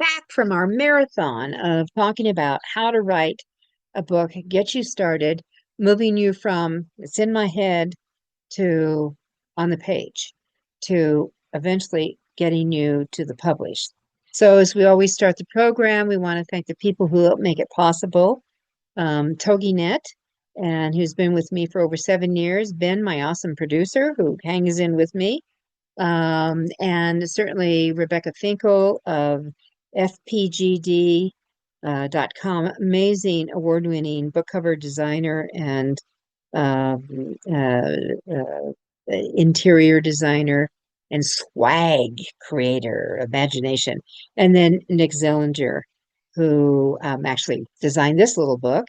back from our marathon of talking about how to write a book, get you started, moving you from it's in my head to on the page to eventually getting you to the published. So, as we always start the program, we want to thank the people who help make it possible. TogiNet, and who's been with me for over 7 years. Ben, my awesome producer, who hangs in with me. And certainly Rebecca Finkel of FPGD.com, amazing award-winning book cover designer and um, uh, uh, interior designer and swag creator, imagination. And then Nick Zellinger, who actually designed this little book,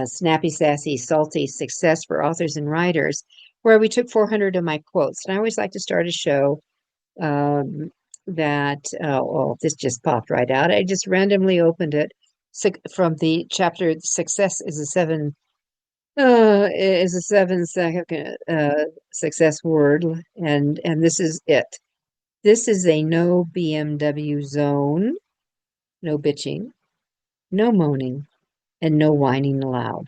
Snappy, Sassy, Salty Success for Authors and Writers, where we took 400 of my quotes. And I always like to start a show um, oh, this just popped right out. I just randomly opened it from the chapter Success is a 7 second success word, and this is it. This is a no BMW zone, no bitching, no moaning, and no whining aloud.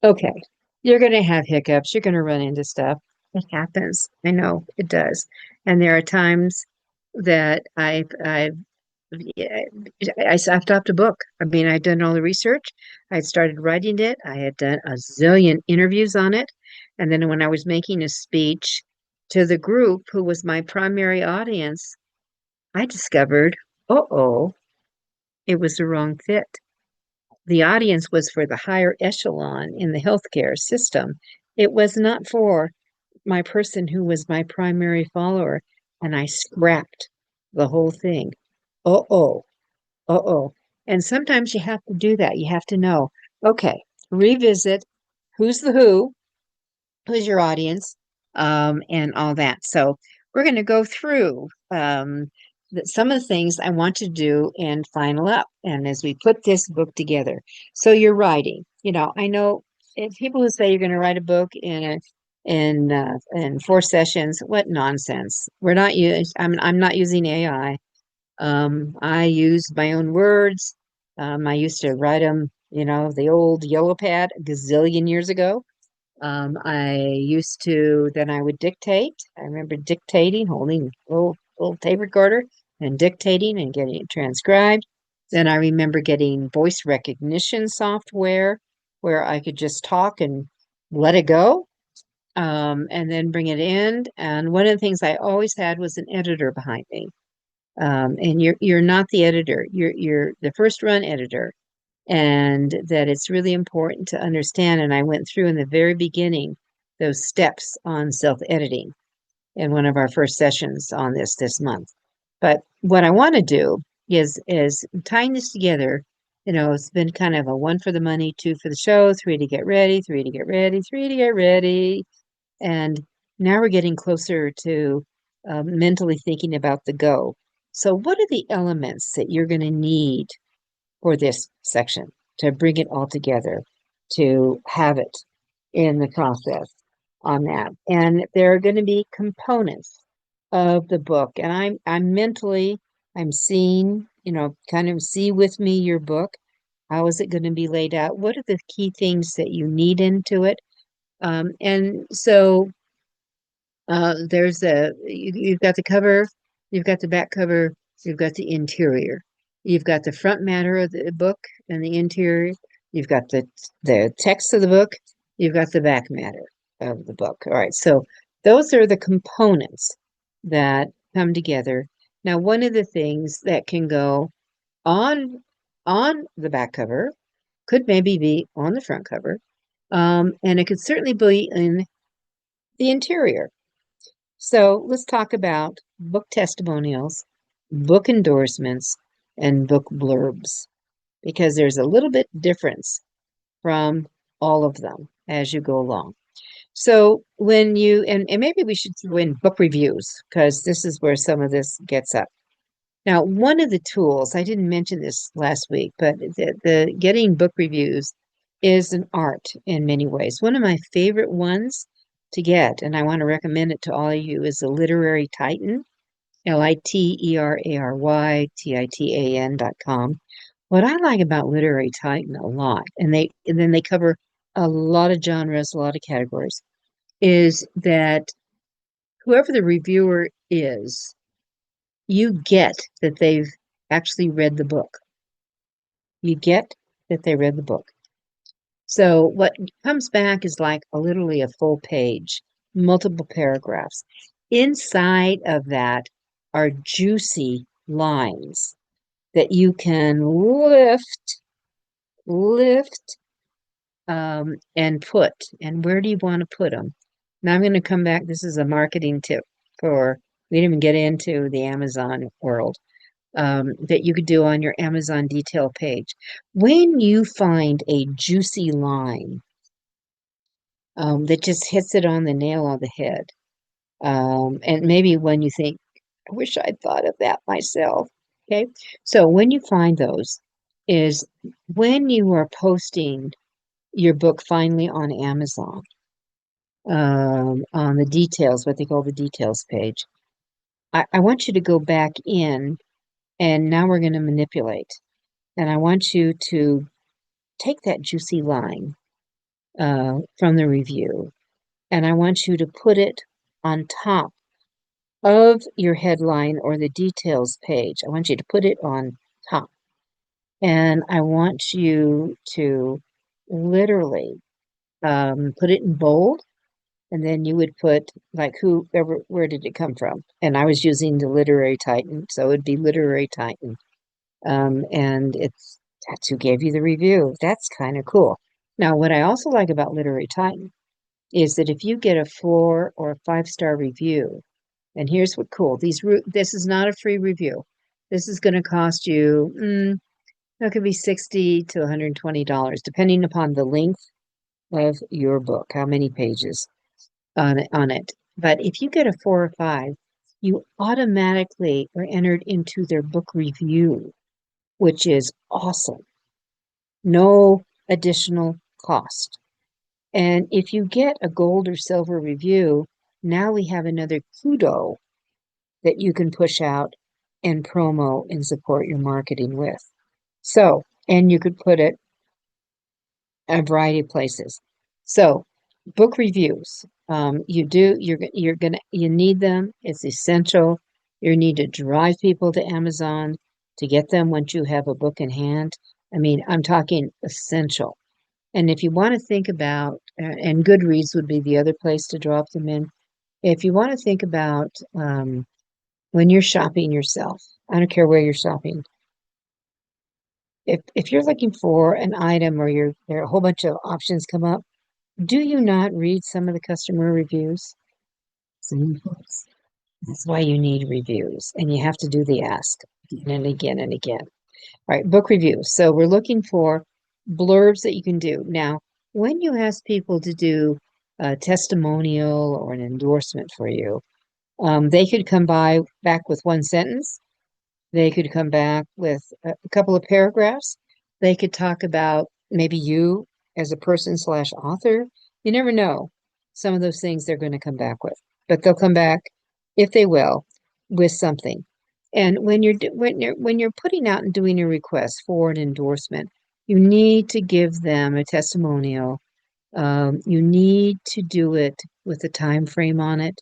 Okay, you're going to have hiccups. You're going to run into stuff. It happens. I know it does. And there are times that yeah, I stopped a book. I mean, I'd done all the research. I had started writing it. I had done a zillion interviews on it. And then when I was making a speech to the group who was my primary audience, I discovered, uh-oh, it was the wrong fit. The audience was for the higher echelon in the healthcare system. It was not for my person who was my primary follower. And I scrapped the whole thing. Uh-oh. Uh-oh. And sometimes you have to do that. You have to know, okay, revisit who's the who's your audience, and all that. So we're going to go through some of the things I want to do and final up. And as we put this book together, so you're writing. I know if people who say you're going to write a book in 4 sessions, what nonsense. We're not using. I'm not using AI. I use my own words. I used to write them, the old yellow pad a gazillion years ago. Then I would dictate. I remember dictating, holding a little tape recorder and dictating and getting it transcribed. Then I remember getting voice recognition software where I could just talk and let it go, and then bring it in. And one of the things I always had was an editor behind me. And you're not the editor. You're the first run editor, and that it's really important to understand. And I went through in the very beginning those steps on self-editing in one of our first sessions on this month. But what I want to do is tying this together. It's been kind of a 1 for the money, 2 for the show, 3 to get ready, 3 to get ready, 3 to get ready, and now we're getting closer to mentally thinking about the go. So, what are the elements that you're going to need for this section to bring it all together, to have it in the process on that? And there are going to be components of the book, and I'm seeing, kind of see with me your book. How is it going to be laid out? What are the key things that you need into it? And so you've got the cover, you've got the back cover, you've got the interior, you've got the front matter of the book and the interior, you've got the text of the book, you've got the back matter of the book. All right, so those are the components that come together. Now, one of the things that can go on the back cover could maybe be on the front cover, and it could certainly be in the interior. So let's talk about book testimonials, book endorsements, and book blurbs, because there's a little bit difference from all of them as you go along. So when and maybe we should throw in book reviews, because this is where some of this gets up. Now, one of the tools, I didn't mention this last week, but the getting book reviews is an art in many ways. One of my favorite ones to get, and I want to recommend it to all of you, is the Literary Titan. LITERARYTITAN.com. What I like about Literary Titan a lot, and then they cover a lot of genres, a lot of categories, is that whoever the reviewer is, you get that they've actually read the book. You get that they read the book. So what comes back is like literally a full page, multiple paragraphs. Inside of that are juicy lines that you can lift, and put. And where do you want to put them? Now I'm going to come back. This is a marketing tip for, we didn't even get into the Amazon world, that you could do on your Amazon detail page. When you find a juicy line, that just hits it on the nail on the head, and maybe when you think, I wish I'd thought of that myself. Okay. So when you find those is when you are posting your book finally on Amazon, on the details, what they call the details page. I want you to go back in, and now we're going to manipulate. And I want you to take that juicy line from the review, and I want you to put it on top of your headline or the details page. I want you to put it on top. And I want you to literally put it in bold. And then you would put like whoever, where did it come from? And I was using the Literary Titan, so it'd be Literary Titan. And that's who gave you the review. That's kind of cool. Now, what I also like about Literary Titan is that if you get a 4 or a 5-star review, and here's what cool, this is not a free review. This is going to cost you, it could be $60 to $120, depending upon the length of your book, how many pages on it. But if you get a 4 or 5, you automatically are entered into their book review, which is awesome. No additional cost. And if you get a gold or silver review, now we have another kudo that you can push out and promo and support your marketing with. So, and you could put it a variety of places. So, book reviews, you need them. It's essential. You need to drive people to Amazon to get them once you have a book in hand. I mean, I'm talking essential. And if you want to think about, and Goodreads would be the other place to drop them in. If you want to think about when you're shopping yourself, I don't care where you're shopping. If you're looking for an item or there are a whole bunch of options come up, do you not read some of the customer reviews? That's why you need reviews, and you have to do the ask again and again and again. All right, book reviews. So we're looking for blurbs that you can do. Now, when you ask people to do a testimonial or an endorsement for you, they could come back with one sentence. They could come back with a couple of paragraphs. They could talk about maybe you as a person slash author. You never know some of those things they're going to come back with, but they'll come back, if they will, with something. And when you're putting out and doing a request for an endorsement, you need to give them a testimonial. You need to do it with a time frame on it.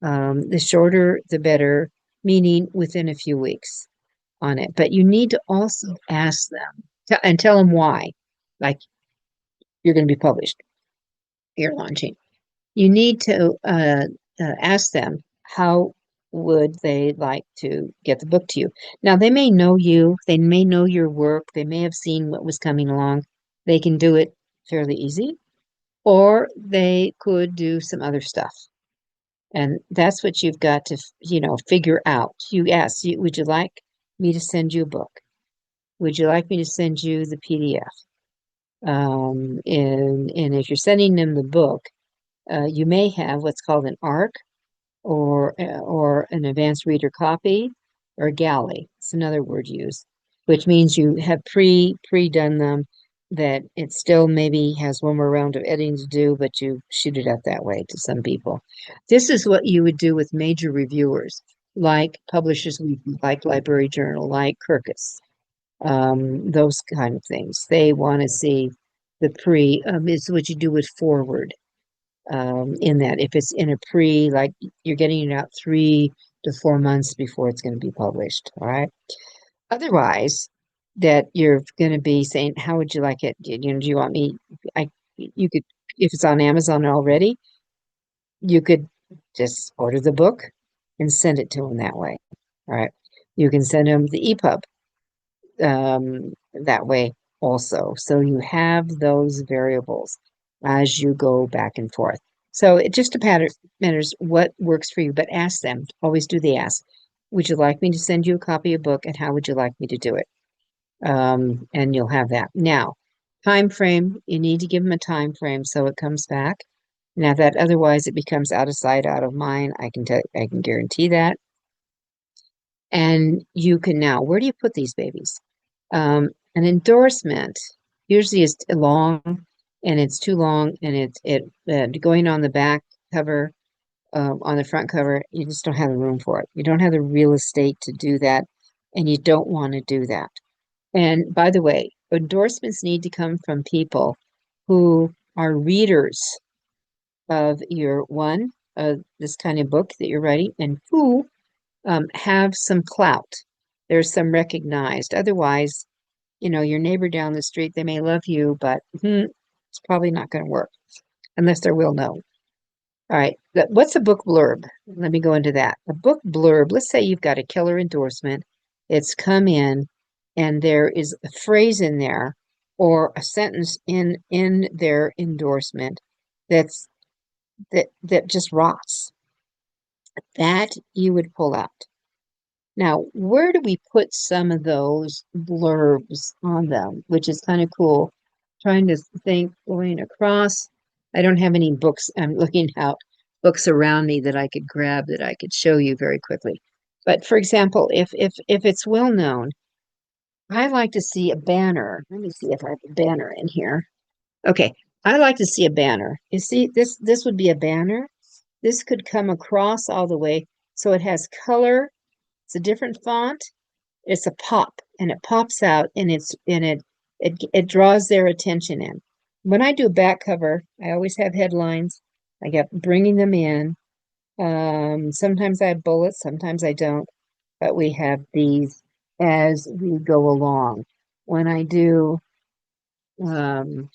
The shorter, the better, meaning within a few weeks on it. But you need to also ask them and tell them why. Like, you're going to be published, you're launching. You need to ask them how would they like to get the book to you. Now, they may know you, they may know your work, they may have seen what was coming along. They can do it fairly easy, or they could do some other stuff. And that's what you've got to, figure out. You ask, would you like me to send you a book? Would you like me to send you the PDF? And if you're sending them the book, you may have what's called an ARC or an advanced reader copy or a galley. It's another word used, which means you have pre-done them, that it still maybe has one more round of editing to do, but you shoot it out that way to some people. This is what you would do with major reviewers. like Publishers Weekly, like Library Journal, like Kirkus, those kind of things. They want to see the pre, is what you do with forward, in that. If it's in a pre, like you're getting it out 3 to 4 months before it's going to be published. All right. Otherwise, that you're going to be saying, how would you like it? Do you want me? You could, if it's on Amazon already, you could just order the book and send it to them that way. All right. You can send them the EPUB that way also. So you have those variables as you go back and forth. So it just matters what works for you, but ask them. Always do the ask. Would you like me to send you a copy of a book, and how would you like me to do it? And you'll have that. Now, time frame, you need to give them a time frame so it comes back. Now that otherwise it becomes out of sight, out of mind, I can guarantee that. And you can now, where do you put these babies? An endorsement usually is long, and it's too long, and going on the back cover, on the front cover, you just don't have the room for it. You don't have the real estate to do that, and you don't want to do that. And by the way, endorsements need to come from people who are readers of this kind of book that you're writing, and who have some clout. There's some recognized. Otherwise, your neighbor down the street, they may love you, but it's probably not going to work unless they're well known. All right. What's a book blurb? Let me go into that. A book blurb, let's say you've got a killer endorsement. It's come in, and there is a phrase in there or a sentence in their endorsement that just rots. That you would pull out. Now, where do we put some of those blurbs on them, which is kind of cool? Trying to think, going across. I don't have any books. I'm looking out books around me that I could grab, that I could show you very quickly. But for example, if it's well known, I like to see a banner. Let me see if I have a banner in here. Okay, I like to see a banner. You see, this would be a banner. This could come across all the way, so it has color. It's a different font. It's a pop, and it pops out, and it draws their attention in. When I do a back cover, I always have headlines. I get bringing them in. Sometimes I have bullets, sometimes I don't, but we have these as we go along. When I do, I'm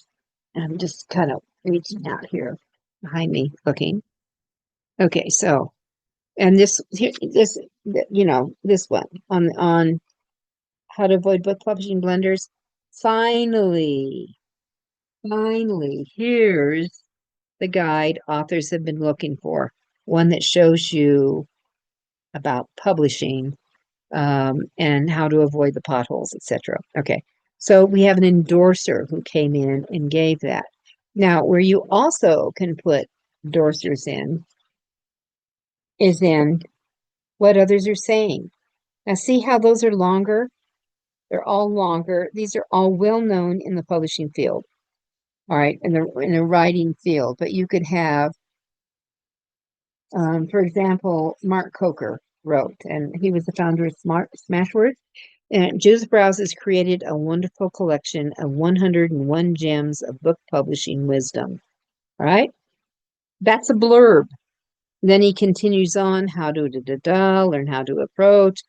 just kind of reaching out here behind me, looking. Okay, so, and this here, this one on how to avoid book publishing blunders. Finally, here's the guide authors have been looking for. One that shows you about publishing, and how to avoid the potholes, etc. Okay, so we have an endorser who came in and gave that. Now, where you also can put endorsers in is in what others are saying. Now, see how those are longer? They're all longer. These are all well known in the publishing field. All right, in the writing field. But you could have, for example, Mark Coker wrote, and he was the founder of Smashwords. And Judith Briles has created a wonderful collection of 101 gems of book publishing wisdom. All right, that's a blurb. Then he continues on, how to learn how to approach.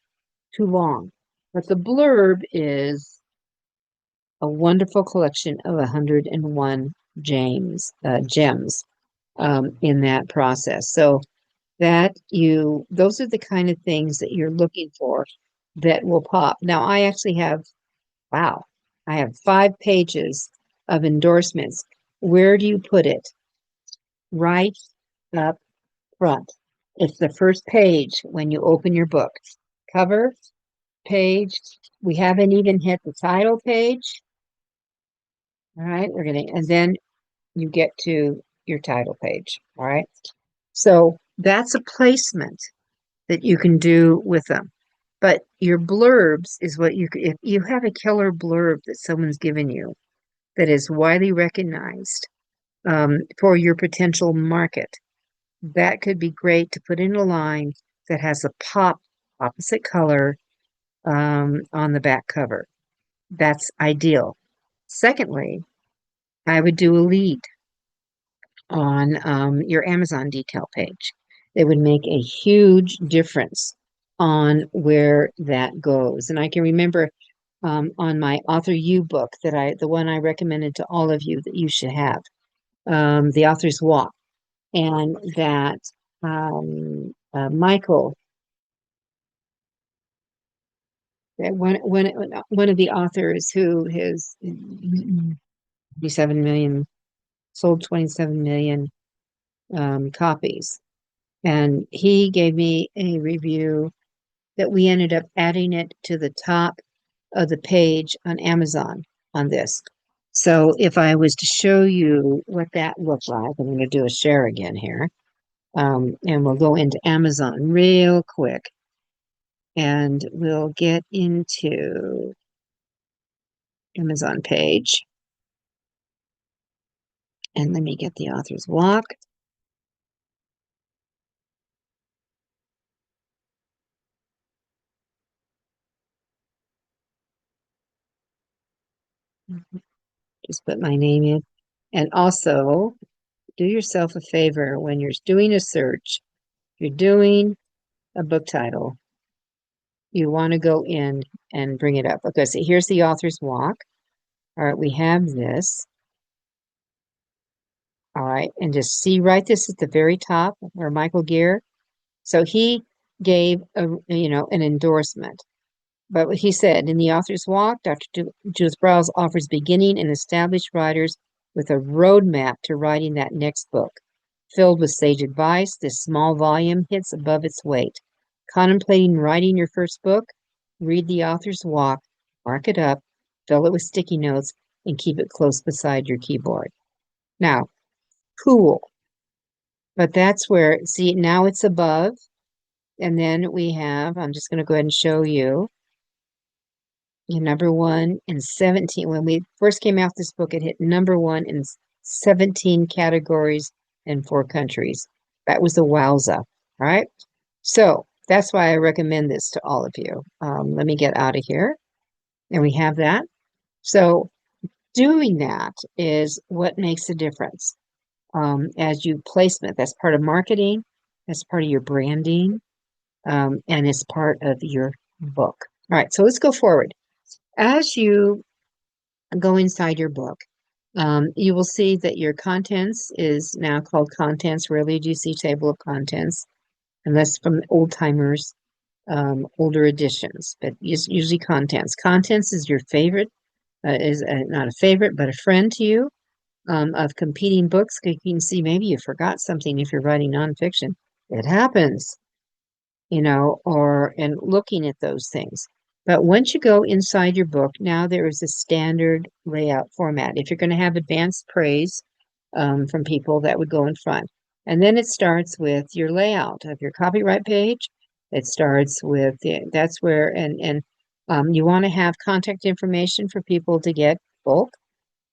Too long. But the blurb is a wonderful collection of 101 gems in that process. So those are the kind of things that you're looking for that will pop. Now, I actually have, I have 5 pages of endorsements. Where do you put it? Right up front. It's the first page when you open your book. Cover, page. We haven't even hit the title page. All right, and then you get to your title page. All right. So that's a placement that you can do with them. But your blurbs is if you have a killer blurb that someone's given you that is widely recognized, for your potential market, that could be great to put in a line that has a opposite color on the back cover. That's ideal. Secondly, I would do a lead on your Amazon detail page. It would make a huge difference on where that goes. And I can remember on my Author You book the one I recommended to all of you that you should have, The Author's Walk, and that Michael, that one of the authors who has 27 million, sold 27 million copies. And he gave me a review that we ended up adding it to the top of the page on Amazon on this. So if I was to show you what that looked like, I'm going to do a share again here. And we'll go into Amazon real quick. And we'll get into Amazon page. And let me get the Author's Walk. Just put my name in. And also, do yourself a favor when you're doing a search, you're doing a book title, you want to go in and bring it up. Okay, so here's the Author's Walk. All right, we have this. All right, and just see right this at the very top where Michael Gear. So he gave an endorsement. But what he said in the Author's Walk, Judith Briles offers beginning and established writers with a roadmap to writing that next book. Filled with sage advice, this small volume hits above its weight. Contemplating writing your first book? Read the Author's Walk, mark it up, fill it with sticky notes, and keep it close beside your keyboard. Now, cool. But that's where, see, now it's above. And then we have, I'm just going to go ahead and show you. Number one in 17. When we first came out this book, it hit number one in 17 categories in 4 countries. That was a wowza. All right. So that's why I recommend this to all of you. Let me get out of here. And we have that. So doing that is what makes a difference. As you placement, that's part of marketing, that's part of your branding, and it's part of your book. All right, so let's go forward. As you go inside your book, you will see that your contents is now called contents. Rarely do you see table of contents, unless from old timers, older editions, but usually contents. Contents is your favorite, is not a favorite, but a friend to you of competing books. You can see maybe you forgot something if you're writing nonfiction. It happens, and looking at those things. But once you go inside your book, now there is a standard layout format. If you're going to have advanced praise from people, that would go in front. And then it starts with your layout of your copyright page. It starts with, that's where, and you want to have contact information for people to get bulk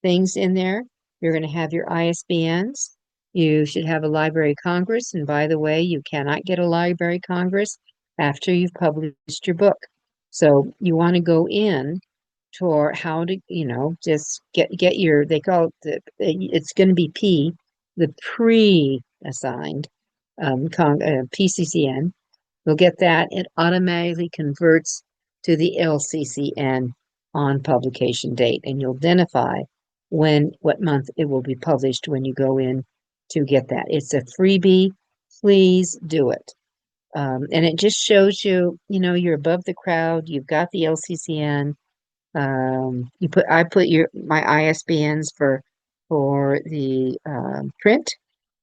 things in there. You're going to have your ISBNs. You should have a Library of Congress. And by the way, you cannot get a Library of Congress after you've published your book. So you want to go in for how to, just get your, they call it, it's going to be P, the pre-assigned PCCN. You'll get that. It automatically converts to the LCCN on publication date, and you'll identify what month it will be published when you go in to get that. It's a freebie. Please do it. And it just shows you, you're above the crowd. You've got the LCCN. I put my ISBNs for the print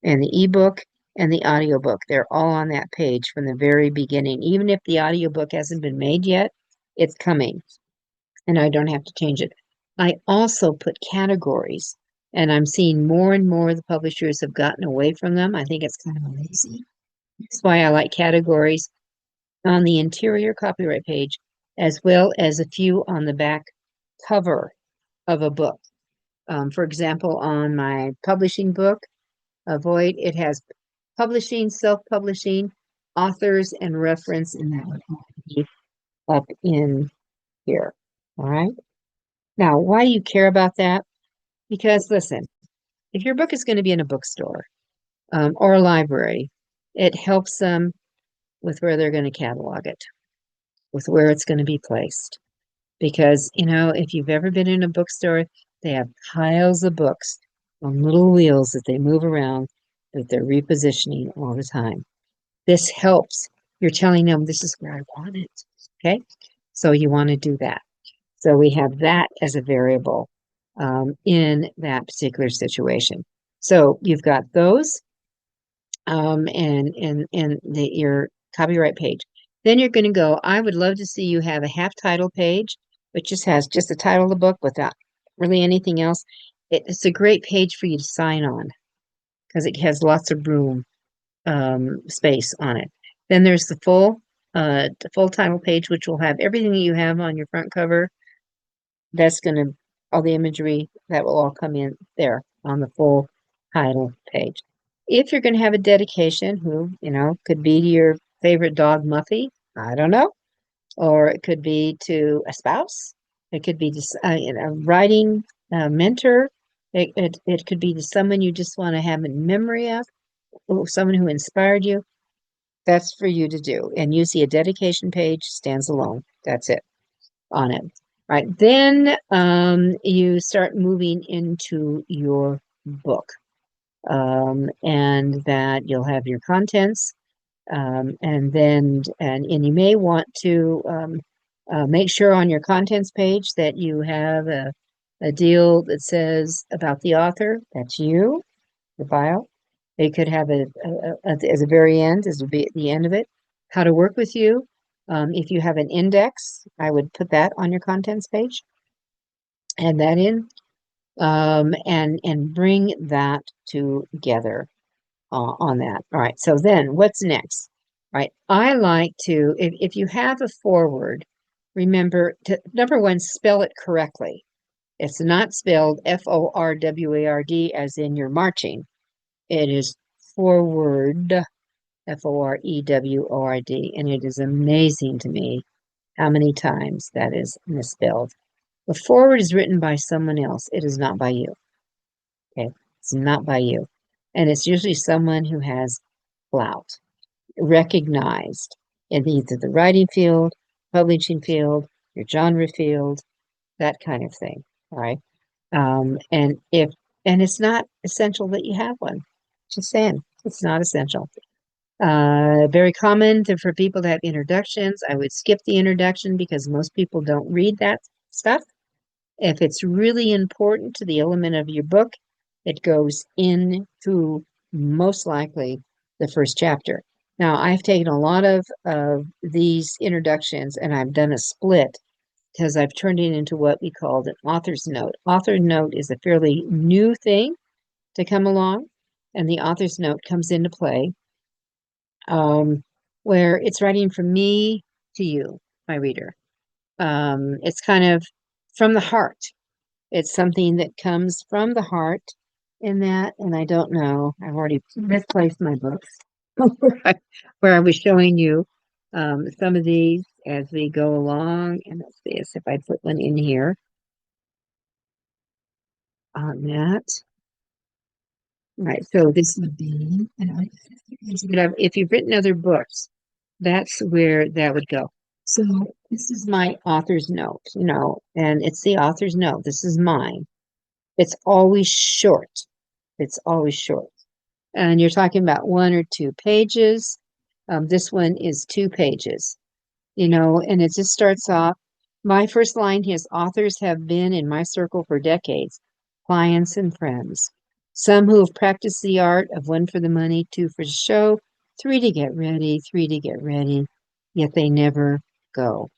and the ebook and the audiobook. They're all on that page from the very beginning. Even if the audiobook hasn't been made yet, it's coming, and I don't have to change it. I also put categories, and I'm seeing more and more the publishers have gotten away from them. I think it's kind of lazy. That's why I like categories on the interior copyright page, as well as a few on the back cover of a book. For example, on my publishing book, Avoid, it has publishing, self-publishing, authors and reference, and that would all be up in here. All right. Now, why do you care about that? Because listen, if your book is going to be in a bookstore or a library, it helps them with where they're going to catalog it, with where it's going to be placed. Because, if you've ever been in a bookstore, they have piles of books on little wheels that they move around that they're repositioning all the time. This helps. You're telling them this is where I want it. Okay. So you want to do that. So we have that as a variable in that particular situation. So you've got those your copyright page. Then you're going to go, I would love to see you have a half title page, which just has just the title of the book without really anything else. It's a great page for you to sign on because it has lots of room space on it. Then there's the full title page, which will have everything that you have on your front cover. That's going to, all the imagery, that will all come in there on the full title page. If you're going to have a dedication, who, could be to your favorite dog, Muffy, I don't know, or it could be to a spouse, it could be to a writing mentor, it could be to someone you just want to have in memory of, someone who inspired you. That's for you to do. And you see a dedication page stands alone. That's it on it. Right. Then you start moving into your book. And that you'll have your contents. And you may want to make sure on your contents page that you have a deal that says about the author. That's you, the bio. They could have as a very end, as would be at the end of it, how to work with you. If you have an index, I would put that on your contents page. Add that in, and bring that together on that. All right. So then, what's next? All right. I like to, if you have a forward, remember to number one, spell it correctly. It's not spelled Forward as in you're marching. It is forward, Foreword, and it is amazing to me how many times that is misspelled. The forward is written by someone else. It is not by you. Okay, it's not by you, and it's usually someone who has clout, recognized in either the writing field, publishing field, your genre field, that kind of thing. All right, and it's not essential that you have one. Just saying, it's not essential. Very common for people to have introductions. I would skip the introduction because most people don't read that stuff. If it's really important to the element of your book, it goes into most likely the first chapter. Now, I've taken a lot of these introductions and I've done a split because I've turned it into what we called an author's note. Author note is a fairly new thing to come along, and the author's note comes into play where it's writing from me to you, my reader. It's kind of from the heart. It's something that comes from the heart in that, and I don't know, I've already misplaced my books where I was showing you some of these as we go along. And let's see if I put one in here on that. Right, so this would be, if you've written other books, that's where that would go. So this is my author's note, and it's the author's note. This is mine. It's always short. It's always short. And you're talking about 1 or 2 pages. This one is 2 pages, and it just starts off. My first line is authors have been in my circle for decades, clients and friends. Some who have practiced the art of 1 for the money, 2 for the show, 3 to get ready, 3 to get ready, yet they never go.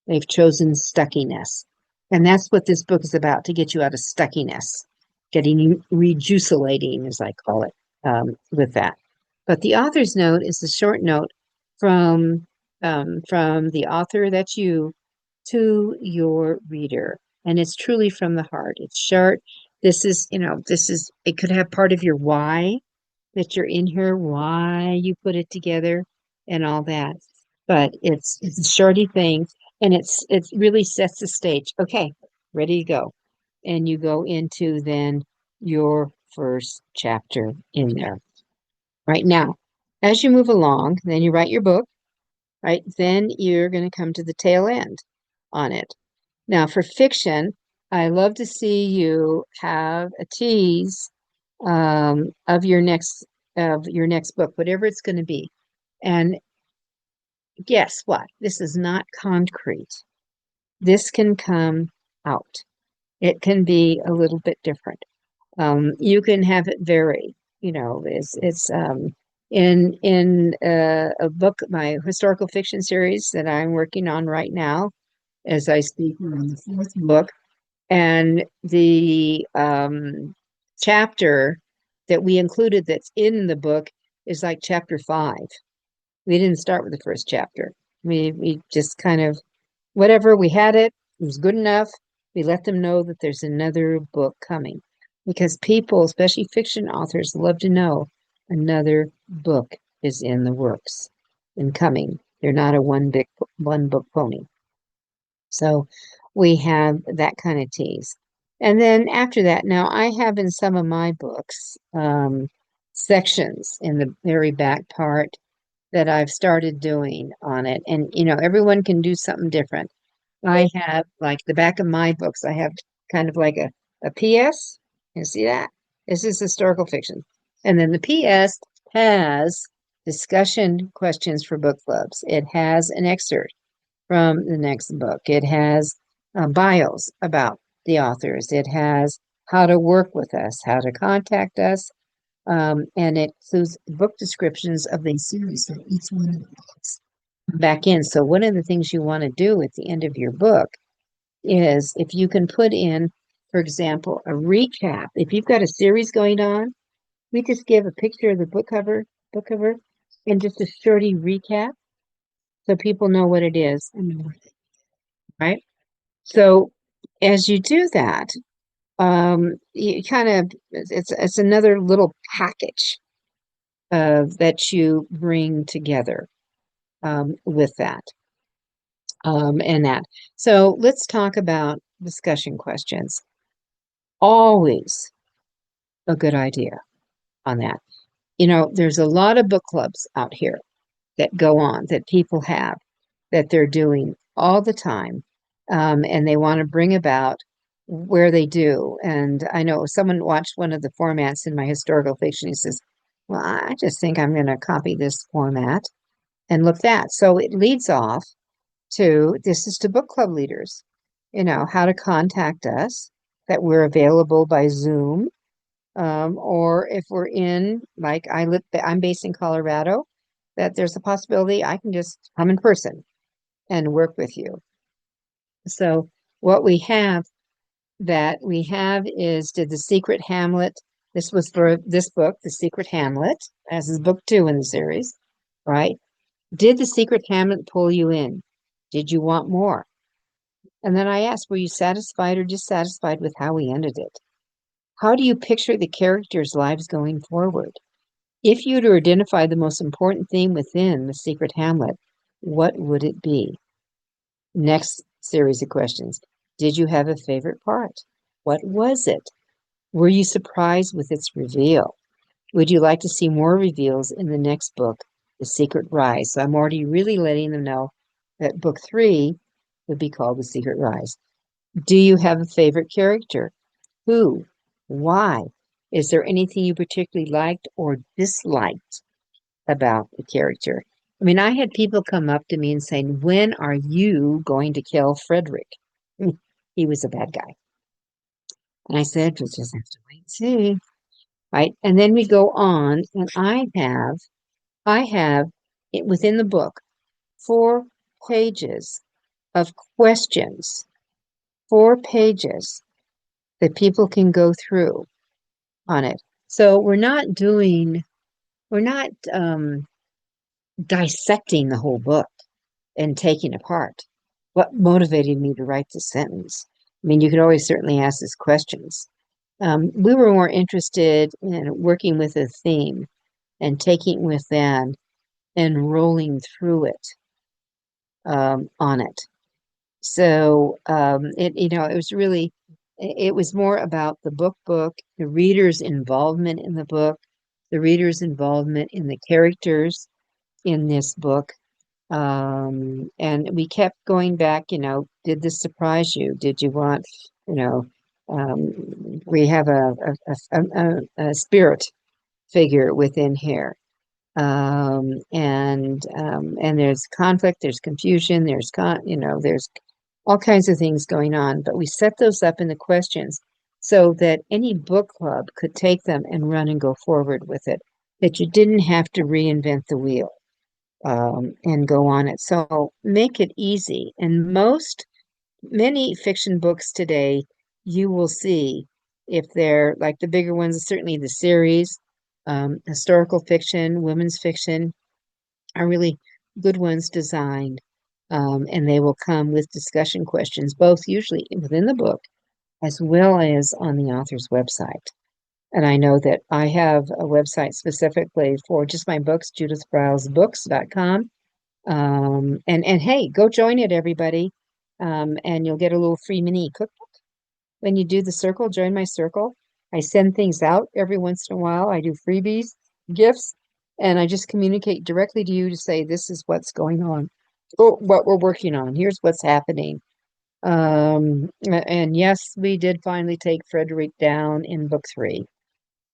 They've chosen stuckiness. And that's what this book is about, to get you out of stuckiness, getting you rejuculating, as I call it, with that. But the author's note is a short note from the author, that's you, to your reader. And it's truly from the heart. It's short. This is, it could have part of your why that you're in here, why you put it together. and all that. But it's a shorty thing, and it really sets the stage. Okay, ready to go. And you go into then your first chapter in there. Right now, as you move along, then you write your book, right? Then you're going to come to the tail end on it. Now, for fiction, I love to see you have a tease of your next book, whatever it's going to be. And guess what? This is not concrete. This can come out. It can be a little bit different. You can have it vary. You know, it's in a book, my historical fiction series that I'm working on right now, as I speak, on the fourth book, and the chapter that we included that's in the book is like chapter 5. We didn't start with the first chapter. We just kind of whatever we had it was good enough. We let them know that there's another book coming because people, especially fiction authors, love to know another book is in the works and coming. They're not a one book pony. So we have that kind of tease. And then after that, now I have in some of my books sections in the very back part that I've started doing on it. And, you know, everyone can do something different. I have, like the back of my books, I have kind of like a PS. You see that? This is historical fiction. And then the PS has discussion questions for book clubs. It has an excerpt from the next book. It has bios about the authors. It has how to work with us, how to contact us, and it includes book descriptions of the series that each one of the books back in. So one of the things you want to do at the end of your book is if you can put in, for example, a recap. If you've got a series going on, we just give a picture of the book cover, and just a shorty recap so people know what it is, right? So as you do that, you kind of it's another little package that you bring together with that and that. So let's talk about discussion questions. Always a good idea on that. You know, there's a lot of book clubs out here that go on that people have that they're doing all the time. And they want to bring about where they do. And I know someone watched one of the formats in my historical fiction. He says, well, I just think I'm going to copy this format and look that. So it leads off to this is to book club leaders, you know, how to contact us, that we're available by Zoom. Or if we're in, like I'm based in Colorado, that there's a possibility I can just come in person and work with you. So what we have is did the Secret Hamlet. This was for this book, The Secret Hamlet, as is book 2 in the series, right? Did the Secret Hamlet pull you in? Did you want more? And then I asked, were you satisfied or dissatisfied with how we ended it? How do you picture the characters' lives going forward? If you were to identify the most important theme within The Secret Hamlet, what would it be? Next series of questions. Did you have a favorite part? What was it? Were you surprised with its reveal? Would you like to see more reveals in the next book, The Secret Rise? So I'm already really letting them know that book 3 would be called The Secret Rise. Do you have a favorite character? Who? Why? Is there anything you particularly liked or disliked about the character? I mean, I had people come up to me and saying, when are you going to kill Frederick? He was a bad guy. And I said, we'll just have to wait and see. Right. And then we go on, and I have it within the book 4 pages of questions, 4 pages that people can go through on it. So we're not dissecting the whole book and taking apart what motivated me to write this sentence. I mean, you could always certainly ask these questions. We were more interested in working with a theme and taking with them and rolling through it on it. So it was really, it was more about the book, the reader's involvement in the book, the reader's involvement in the characters in this book. And we kept going back, did this surprise you? Did you want, you know, we have a spirit figure within here. And there's conflict, there's confusion, there's all kinds of things going on, but we set those up in the questions so that any book club could take them and run and go forward with it, that you didn't have to reinvent the wheel and go on it. So make it easy. And many fiction books today, you will see, if they're like the bigger ones, certainly the series, historical fiction, women's fiction, are really good ones designed. And they will come with discussion questions, both usually within the book as well as on the author's website. And I know that I have a website specifically for just my books, judithbrilesbooks.com. And hey, go join it, everybody. And you'll get a little free mini cookbook when you do the circle. Join my circle. I send things out every once in a while. I do freebies, gifts, and I just communicate directly to you to say, this is what's going on, or what we're working on. Here's what's happening. And yes, we did finally take Frederick down in book 3.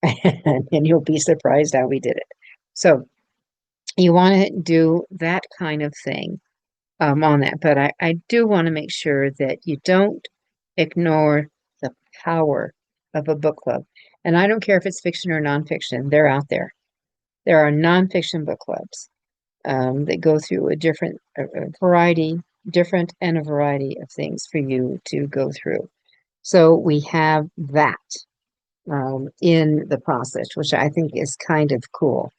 And you'll be surprised how we did it. So you want to do that kind of thing on that. But I do want to make sure that you don't ignore the power of a book club. And I don't care if it's fiction or nonfiction, they're out there. There are nonfiction book clubs that go through a variety of things for you to go through. So we have that in the process, which I think is kind of cool.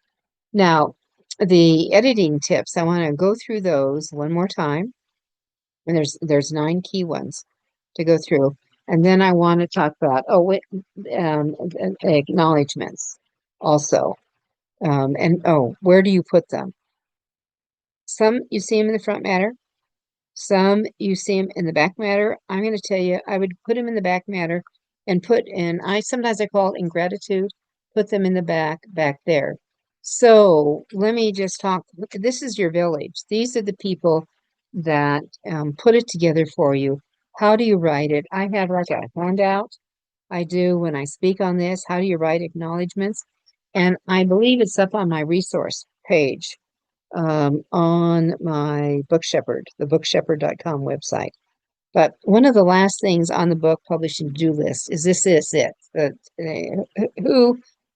Now, the editing tips, I want to go through those one more time. And there's 9 key ones to go through. And then I want to talk about, acknowledgments also. Where do you put them? Some you see them in the front matter. Some you see them in the back matter. I'm going to tell you, I would put them in the back matter and sometimes I call it ingratitude, put them in the back there. So let me just talk. This is your village. These are the people that put it together for you. How do you write it? I have like a handout I do when I speak on this. How do you write acknowledgments? And I believe it's up on my resource page on my the bookshepherd.com website. But one of the last things on the book publishing to-do list is this is it.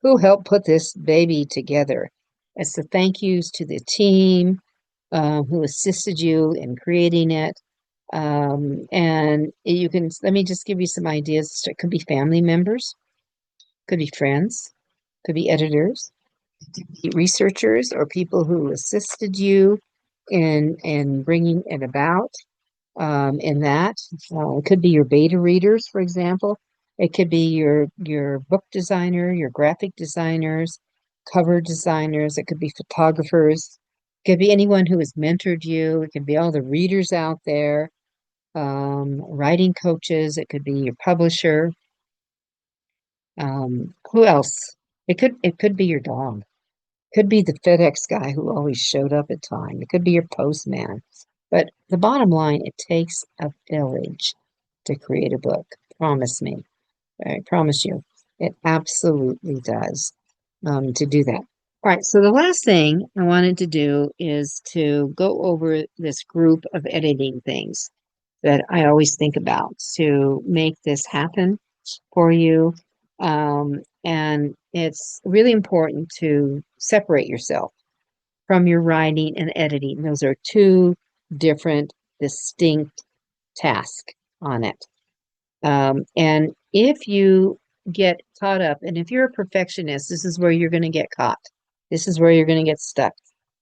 Who helped put this baby together? It's the thank yous to the team who assisted you in creating it. And let me just give you some ideas. It could be family members, could be friends, could be editors, researchers, or people who assisted you in bringing it about. In that, it could be your beta readers, for example. It could be your book designer, your graphic designers, cover designers. It could be photographers. It could be anyone who has mentored you. It could be all the readers out there, writing coaches. It could be your publisher. Who else? It could be your dog. Could be the FedEx guy who always showed up at time. It could be your postman. But the bottom line, it takes a village to create a book. Promise me. I promise you. It absolutely does to do that. All right, so the last thing I wanted to do is to go over this group of editing things that I always think about to make this happen for you. And it's really important to separate yourself from your writing and editing. Those are 2 different, distinct tasks on it. And if you get caught up, and if you're a perfectionist, this is where you're going to get caught. This is where you're going to get stuck,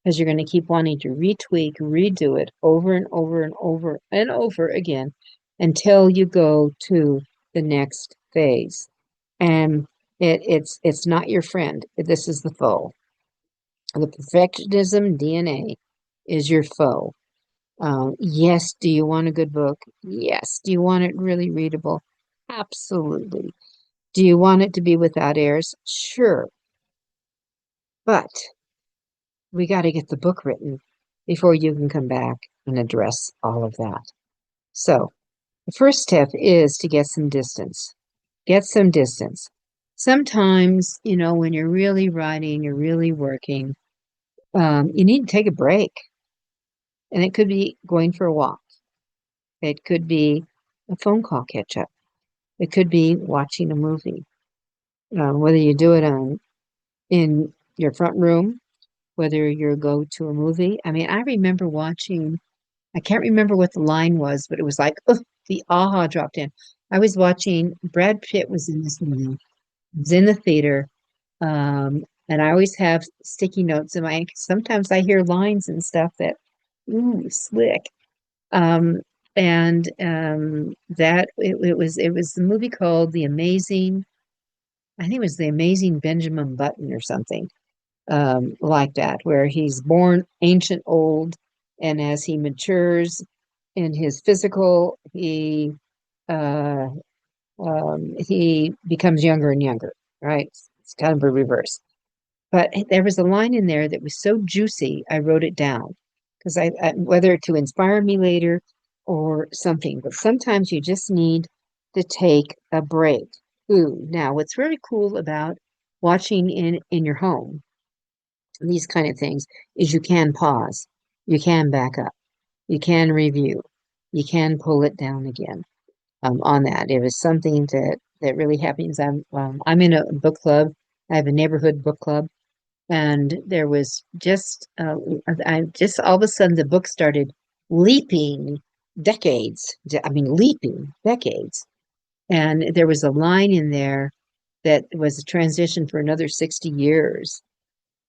because you're going to keep wanting to retweak, redo it over and over and over and over again until you go to the next phase. And it's not your friend. This is the foe. The perfectionism DNA is your foe. Yes, do you want a good book? Yes. Do you want it really readable? Absolutely. Do you want it to be without errors? Sure. But we got to get the book written before you can come back and address all of that. So the first step is to get some distance. Get some distance. Sometimes, when you're really writing, you're really working, you need to take a break. And it could be going for a walk. It could be a phone call catch up. It could be watching a movie. Whether you do it in your front room, whether you go to a movie. I mean, I remember watching, I can't remember what the line was, but it was like, oh, the aha dropped in. I was watching, Brad Pitt was in this movie. It was in the theater. And I always have sticky notes in my, sometimes I hear lines and stuff that, ooh, slick. Um, and that it was the movie called The Amazing, I think it was The Amazing Benjamin Button or something like that, where he's born ancient old, and as he matures in his physical, uh, he becomes younger and younger, right? It's kind of a reverse. But there was a line in there that was so juicy, I wrote it down because whether to inspire me later or something, but sometimes you just need to take a break. Ooh, now what's really cool about watching in your home, these kind of things, is you can pause, you can back up, you can review, you can pull it down again. On that, it was something that really happens. I'm in a book club. I have a neighborhood book club, and there was I just all of a sudden the book started leaping decades. I mean, leaping decades, and there was a line in there that was a transition for another 60 years,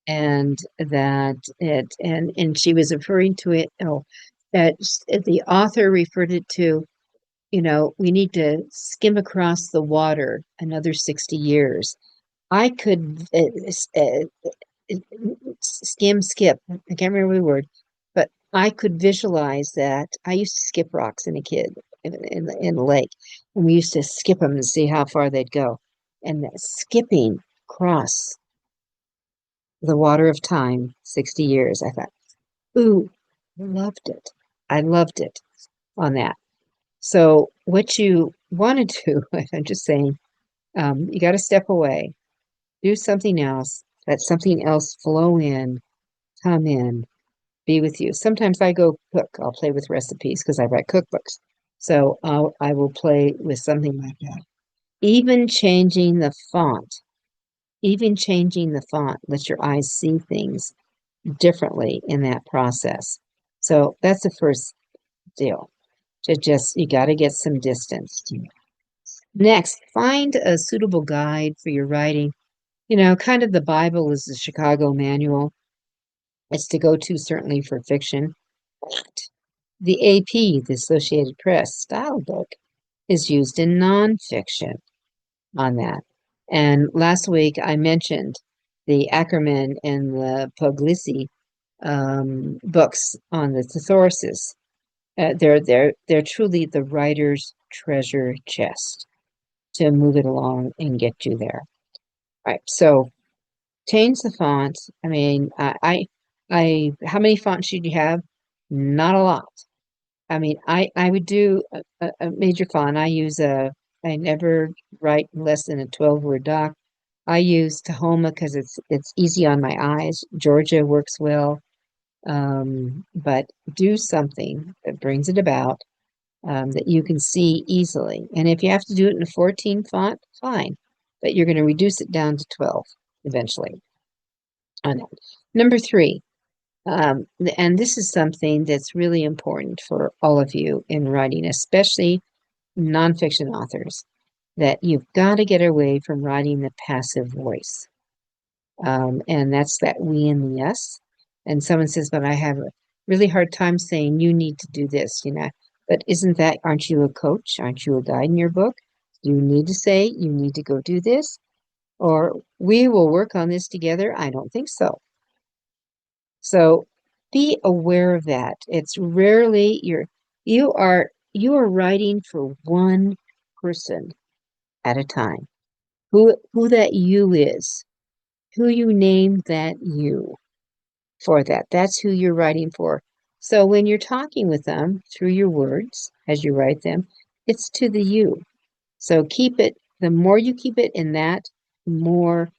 and and she was referring to it. Oh, that the author referred it to. We need to skim across the water another 60 years. I could skip. I can't remember the word, but I could visualize that. I used to skip rocks in a kid in the lake, and we used to skip them to see how far they'd go. And that skipping across the water of time, 60 years, I thought, ooh, I loved it. I loved it on that. So what you want to do, I'm just saying, you got to step away, do something else, let something else flow in, come in, be with you. Sometimes I go cook. I'll play with recipes because I write cookbooks. So I will play with something like that. Even changing the font, even changing the font lets your eyes see things differently in that process. So that's the first deal. You got to get some distance. Next, find a suitable guide for your writing. Kind of the Bible is the Chicago manual. It's to go to certainly for fiction. But the AP, the Associated Press style book, is used in nonfiction on that. And last week I mentioned the Ackerman and the Puglisi books on the thesauruses. They're truly the writer's treasure chest to move it along and get you there. All right, so change the font. I mean, how many fonts should you have? Not a lot. I mean, I would do a major font. I never write less than a 12-word doc. I use Tahoma because it's easy on my eyes. Georgia works well. But do something that brings it about, that you can see easily. And if you have to do it in a 14 font, fine. But you're going to reduce it down to 12 eventually on it. Number 3, and this is something that's really important for all of you in writing, especially nonfiction authors, that you've got to get away from writing the passive voice. And that's that we and the us. And someone says, but I have a really hard time saying you need to do this, But aren't you a coach? Aren't you a guide in your book? Do you need to say you need to go do this? Or we will work on this together? I don't think so. So be aware of that. It's rarely you are writing for one person at a time. Who that you is, who you name that you for that. That's who you're writing for. So when you're talking with them through your words as you write them, it's to the you. So keep it, the more you keep it in that more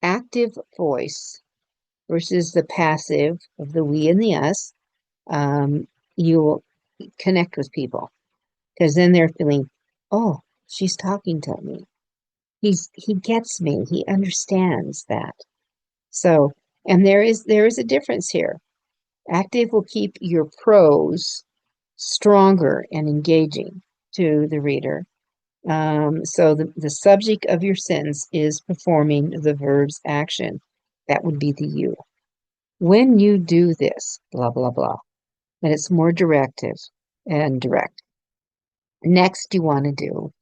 active voice versus the passive of the we and the us, you will connect with people because then they're feeling, oh, she's talking to me. He gets me. He understands that. So, and there is a difference here. Active will keep your prose stronger and engaging to the reader. So the subject of your sentence is performing the verb's action. That would be the you. When you do this, blah, blah, blah, and it's more directive and direct. Next, you want to do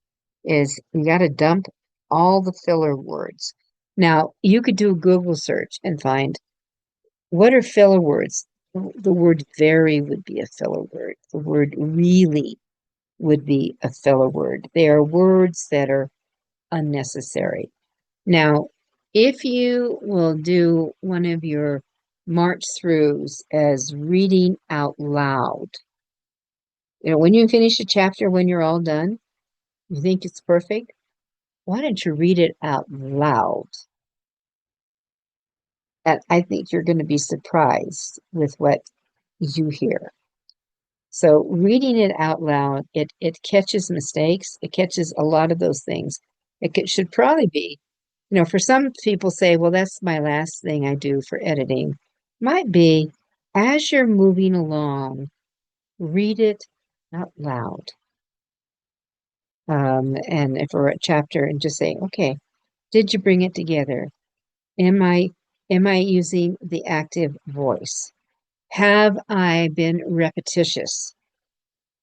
is you got to dump all the filler words. Now, you could do a Google search and find what are filler words. The word very would be a filler word. The word really would be a filler word. They are words that are unnecessary. Now, if you will do one of your march throughs as reading out loud, when you finish a chapter, when you're all done, you think it's perfect, why don't you read it out loud? And I think you're going to be surprised with what you hear. So reading it out loud, it catches mistakes. It catches a lot of those things. Should probably be, for some people say, well, that's my last thing I do for editing. Might be as you're moving along, read it out loud. And if we're at chapter and just say, okay, did you bring it together? Am I using the active voice? Have I been repetitious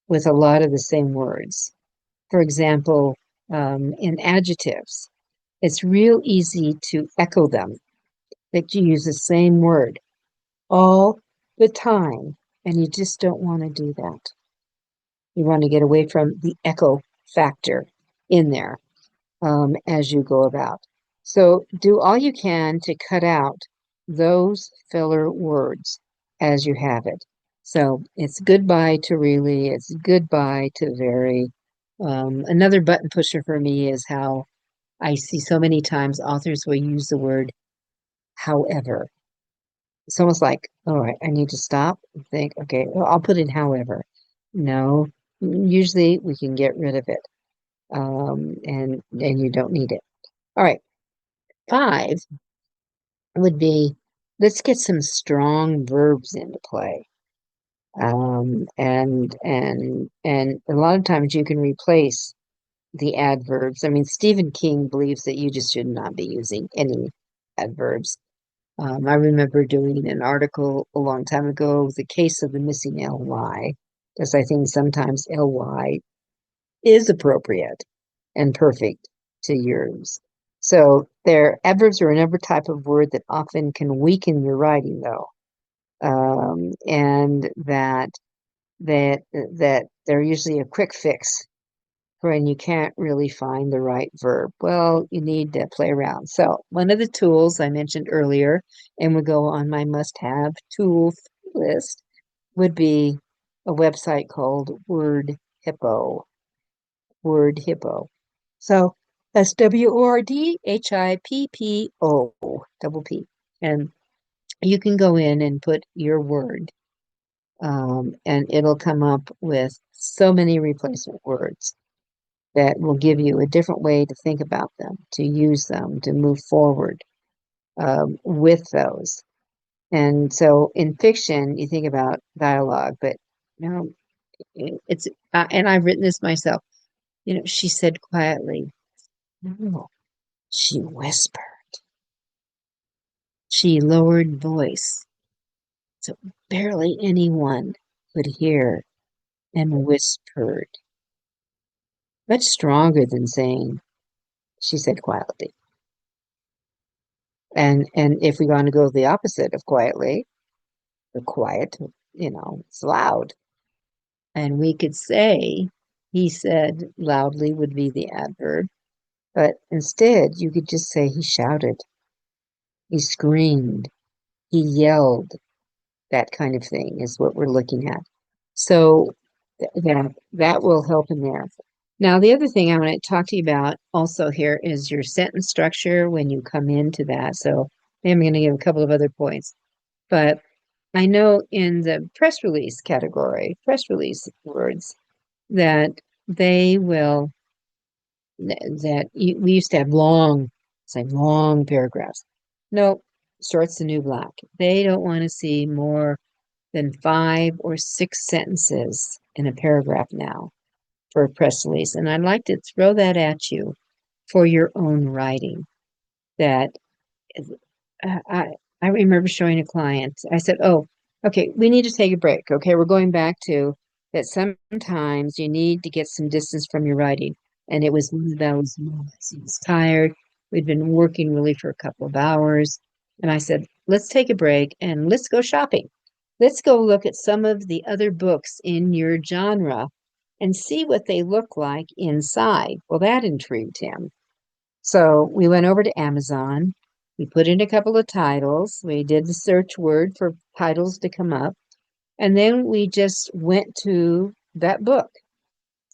with a lot of the same words? For example, in adjectives, it's real easy to echo them, that you use the same word all the time, and you just don't want to do that. You want to get away from the echo factor in there as you go about. So do all you can to cut out those filler words as you have it. So it's goodbye to really, it's goodbye to very. Another button pusher for me is how I see so many times authors will use the word however. It's almost like, all right, I need to stop and think, okay, well, I'll put in however. No, usually we can get rid of it. And you don't need it. All right. 5 would be, let's get some strong verbs into play. And a lot of times you can replace the adverbs. I mean, Stephen King believes that you just should not be using any adverbs. I remember doing an article a long time ago, the case of the missing ly, because I think sometimes ly is appropriate and perfect to yours. So adverbs are another type of word that often can weaken your writing, though, and that they're usually a quick fix when you can't really find the right verb. Well, you need to play around. So one of the tools I mentioned earlier, and would go on my must-have tool list, would be a website called Word Hippo. Word Hippo. So that's WORDHIPPO, double P. And you can go in and put your word, and it'll come up with so many replacement words that will give you a different way to think about them, to use them, to move forward with those. And so in fiction, you think about dialogue, but it's and I've written this myself. She said quietly, no, she whispered. She lowered voice, so barely anyone could hear, and whispered. Much stronger than saying, she said quietly. And if we want to go the opposite of quietly, The quiet, it's loud. And we could say, he said loudly would be the adverb, but instead you could just say he shouted, he screamed, he yelled, that kind of thing is what we're looking at. So that will help in there. Now, the other thing I want to talk to you about also here is your sentence structure when you come into that. So I'm going to give a couple of other points. But I know in the press release category, press release words, that they will, we used to have long paragraphs. No, short's the new black. They don't want to see more than 5 or 6 sentences in a paragraph now for a press release. And I'd like to throw that at you for your own writing. That I remember showing a client, I said, oh, okay, we need to take a break. Okay, we're going back to that sometimes you need to get some distance from your writing. And it was one of those moments. He was tired. We'd been working really for a couple of hours. And I said, let's take a break and let's go shopping. Let's go look at some of the other books in your genre and see what they look like inside. Well, that intrigued him. So we went over to Amazon. We put in a couple of titles. We did the search word for titles to come up. And then we just went to that book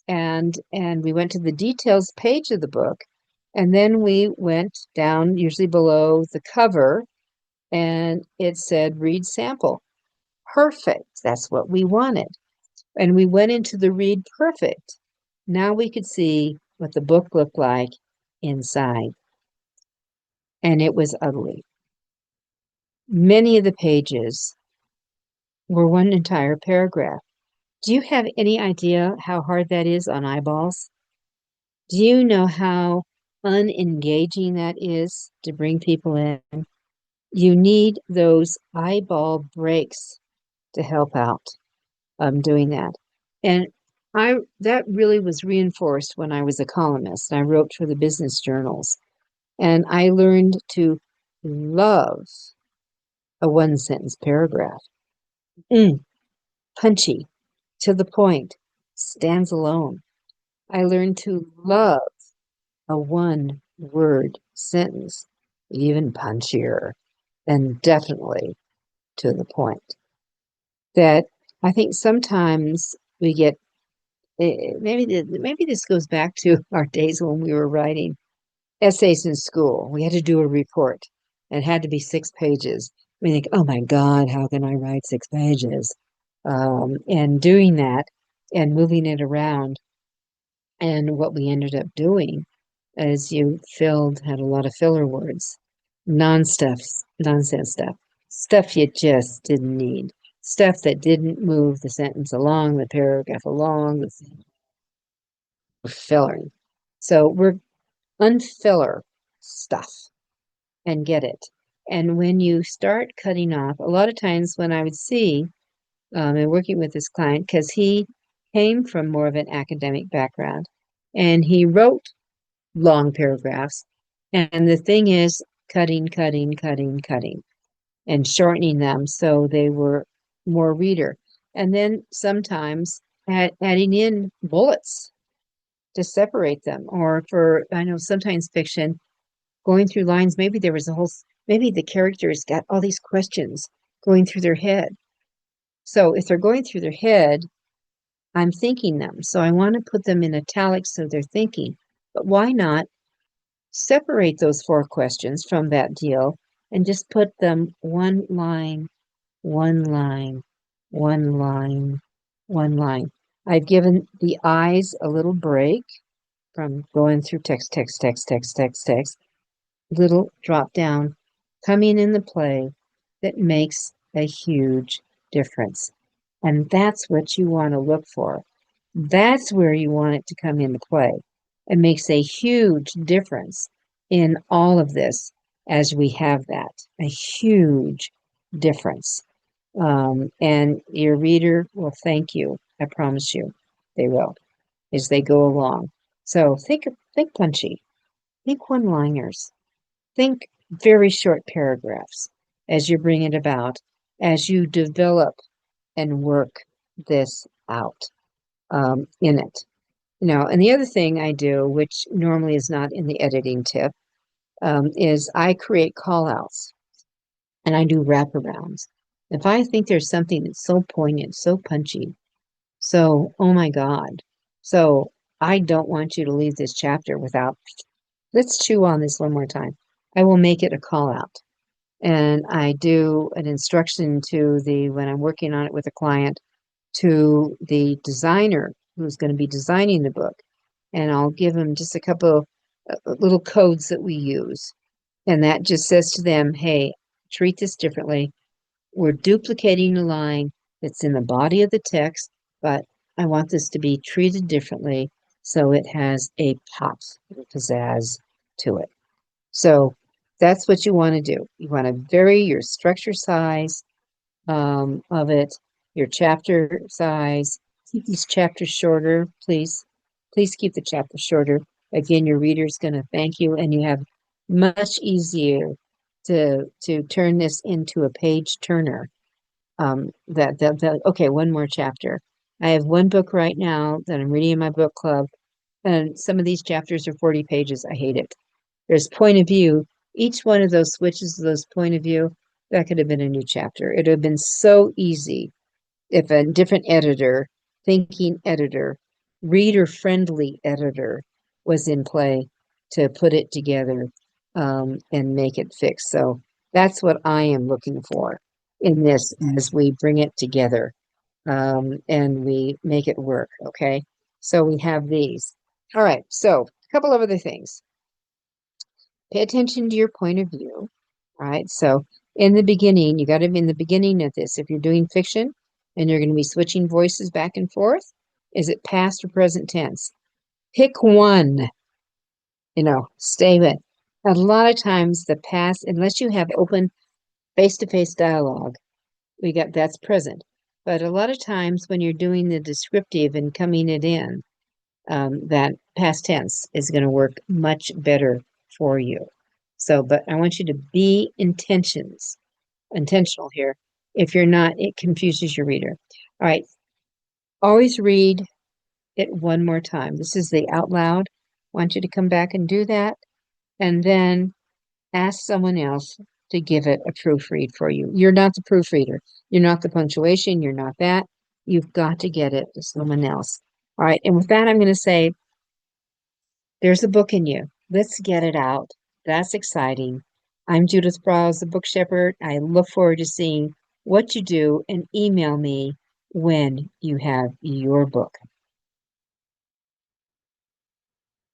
and we went to the details page of the book. And then we went down, usually below the cover, and it said read sample. Perfect. That's what we wanted. And we went into the read perfect. Now we could see what the book looked like inside. And it was ugly. Many of the pages were one entire paragraph. Do you have any idea how hard that is on eyeballs? Do you know how unengaging that is to bring people in? You need those eyeball breaks to help out doing that. And that really was reinforced when I was a columnist. I wrote for the business journals. And I learned to love a one sentence paragraph. Punchy, to the point, stands alone. I learned to love a one word sentence, even punchier, and definitely to the point. That I think sometimes we get, maybe this goes back to our days when we were writing essays in school. We had to do a report. It had to be 6 pages. We think, oh my God, how can I write 6 pages? And doing that and moving it around. And what we ended up doing is had a lot of filler words, nonsense stuff, stuff you just didn't need, stuff that didn't move the sentence along, the paragraph along, we're fillering. So we're unfiller stuff and get it. And when you start cutting off, a lot of times when I would see and working with this client, because he came from more of an academic background and he wrote long paragraphs. And the thing is cutting, and shortening them so they were more reader. And then sometimes adding in bullets to separate them. Or I know sometimes fiction, going through lines, maybe maybe the characters got all these questions going through their head. So if they're going through their head, I'm thinking them. So I want to put them in italics so they're thinking. But why not separate those 4 questions from that deal and just put them one line, one line, one line, one line. I've given the eyes a little break from going through text, little drop down coming in the play that makes a huge difference. And that's what you want to look for. That's where you want it to come into play. It makes a huge difference in all of this as we have that, a huge difference. And your reader will thank you. I promise you they will as they go along. So think punchy, think one-liners, think very short paragraphs as you bring it about. as you develop and work this out in it. And the other thing I do, which normally is not in the editing tip, is I create call outs and I do wraparounds. If I think there's something that's so poignant, so punchy, so, oh my God. So I don't want you to leave this chapter without, let's chew on this one more time. I will make it a call out. And I do an instruction to when I'm working on it with a client, to the designer who's going to be designing the book. And I'll give them just a couple little codes that we use. And that just says to them, hey, treat this differently. We're duplicating a line that's in the body of the text, but I want this to be treated differently so it has a pop, a pizzazz to it. So that's what you want to do. You want to vary your structure size of it, your chapter size. Keep these chapters shorter, please. Please keep the chapter shorter. Again, your reader's going to thank you, and you have much easier to turn this into a page turner. Okay, one more chapter. I have one book right now that I'm reading in my book club, and some of these chapters are 40 pages. I hate it. There's point of view. Each one of those switches to those point of view, that could have been a new chapter. It would have been so easy if a different editor, thinking editor, reader-friendly editor was in play to put it together and make it fix. So that's what I am looking for in this as we bring it together and we make it work, okay? So we have these. All right, so a couple of other things. Pay attention to your point of view. All right, so in the beginning, you got to be in the beginning of this. If you're doing fiction and you're going to be switching voices back and forth, is it past or present tense? Pick one, stay with. A lot of times the past, unless you have open face-to-face dialogue, that's present. But a lot of times when you're doing the descriptive and coming it in, that past tense is going to work much better for you. So, but I want you to be intentional here. If you're not, it confuses your reader. All right. Always read it one more time. This is the out loud. I want you to come back and do that. And then ask someone else to give it a proofread for you. You're not the proofreader. You're not the punctuation. You're not that. You've got to get it to someone else. All right. And with that, I'm going to say, there's a book in you. Let's get it out. That's exciting. I'm Judith Briles, the Book Shepherd. I look forward to seeing what you do, and email me when you have your book.